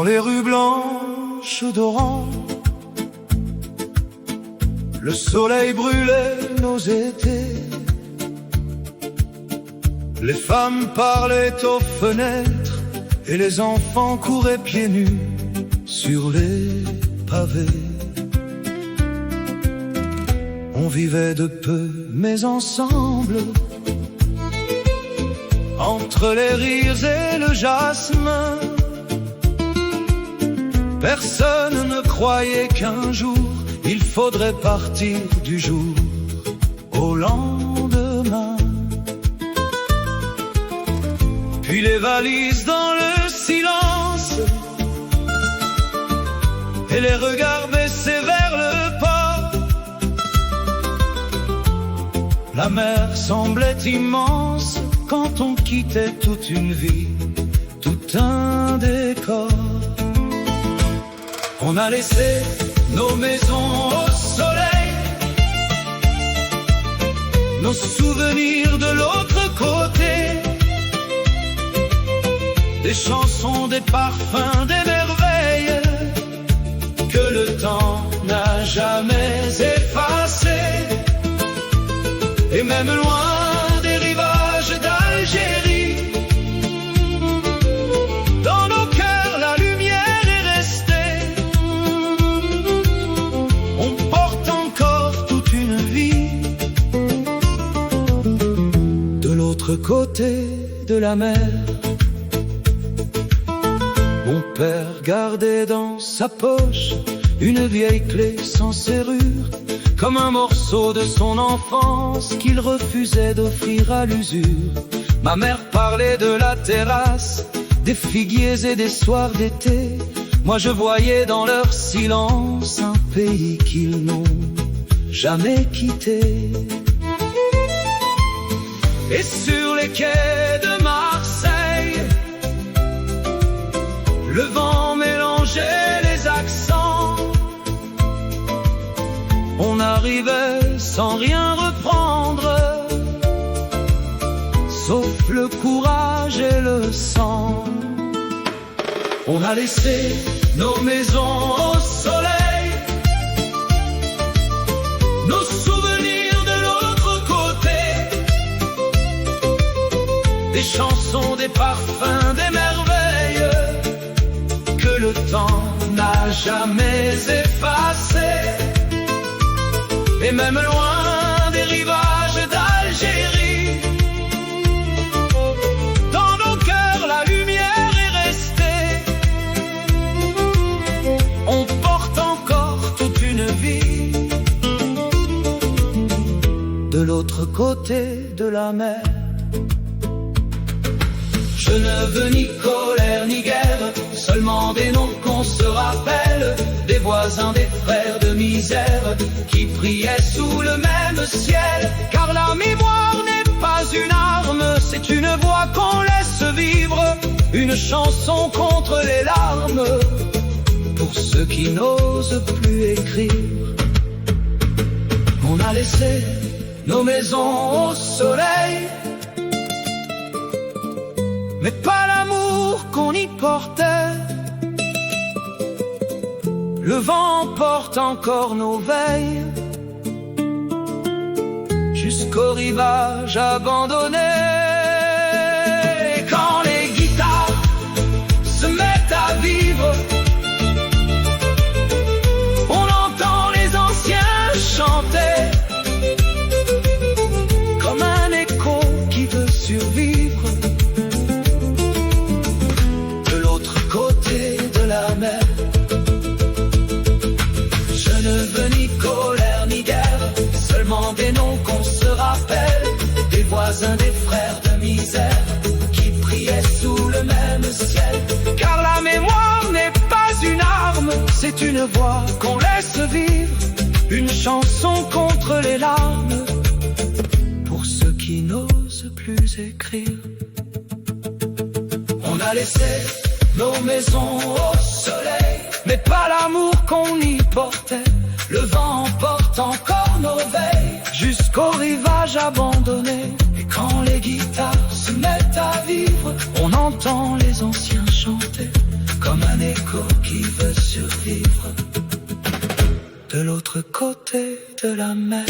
Dans les rues blanches d'Oran, le soleil brûlait nos étés. Les femmes parlaient aux fenêtres et les enfants couraient pieds nus sur les pavés. On vivait de peu mais ensemble, entre les rires et le jasmin. Personne ne croyait qu'un jour il faudrait partir du jour au lendemain. Puis les valises dans le silence et les regards baissés vers le port. La mer semblait immense quand on quittait toute une vie, tout un décor. On a laissé nos maisons au soleil, nos souvenirs de l'autre côté, des chansons, des parfums, des merveilles que le temps n'a jamais effacées. Et même loin des rivages d'Algérie, dans nos cœurs la lumière est restée. On porte encore toute une vie de l'autre côté de la mer. Mon père gardait dans sa poche une vieille clé sans serrure, comme un morceau de son enfance qu'il refusait d'offrir à l'usure. Ma mère parlait de la terrasse, des figuiers et des soirs d'été. Moi je voyais dans leur silence un pays qu'ils n'ont jamais quitté. Et sur les quais de Marseille, le vent mélangeait les accents. On arrivait sans rien reprendre, sauf le courage et le sang. On a laissé nos maisons au soleil, nos souvenirs de l'autre côté, des chansons, des parfums, des merveilles que le temps n'a jamais effacées. Et même loin des rivages d'Algérie, dans nos cœurs la lumière est restée. On porte encore toute une vie de l'autre côté de la mer. Je ne veux ni colère ni guerre, seulement des noms qu'on se rappelle, des voisins, des frères de misère qui priaient sous le même ciel. Car la mémoire n'est pas une arme, c'est une voix qu'on laisse vivre, une chanson contre les larmes, pour ceux qui n'osent plus écrire. On a laissé nos maisons au soleil, mais pas l'amour qu'on y portait. Le vent porte encore nos veilles jusqu'au rivage abandonné. Et quand les guitares se mettent à vivre, on entend les anciens chanter, comme un écho qui veut survivre de l'autre côté de la mer. Je ne veux ni colère ni guerre, seulement des noms qu'on se rappelle, des voisins, des frères de misère qui priaient sous le même ciel. Car la mémoire n'est pas une arme, c'est une voix qu'on laisse vivre, une chanson contre les larmes, pour ceux qui n'osent plus écrire. On a laissé nos maisons au soleil, mais pas l'amour qu'on y portait. Le vent porte encore nos veilles jusqu'au rivage abandonné. Et quand les guitares se mettent à vivre, on entend les anciens chanter, comme un écho qui veut survivre de l'autre côté de la mer.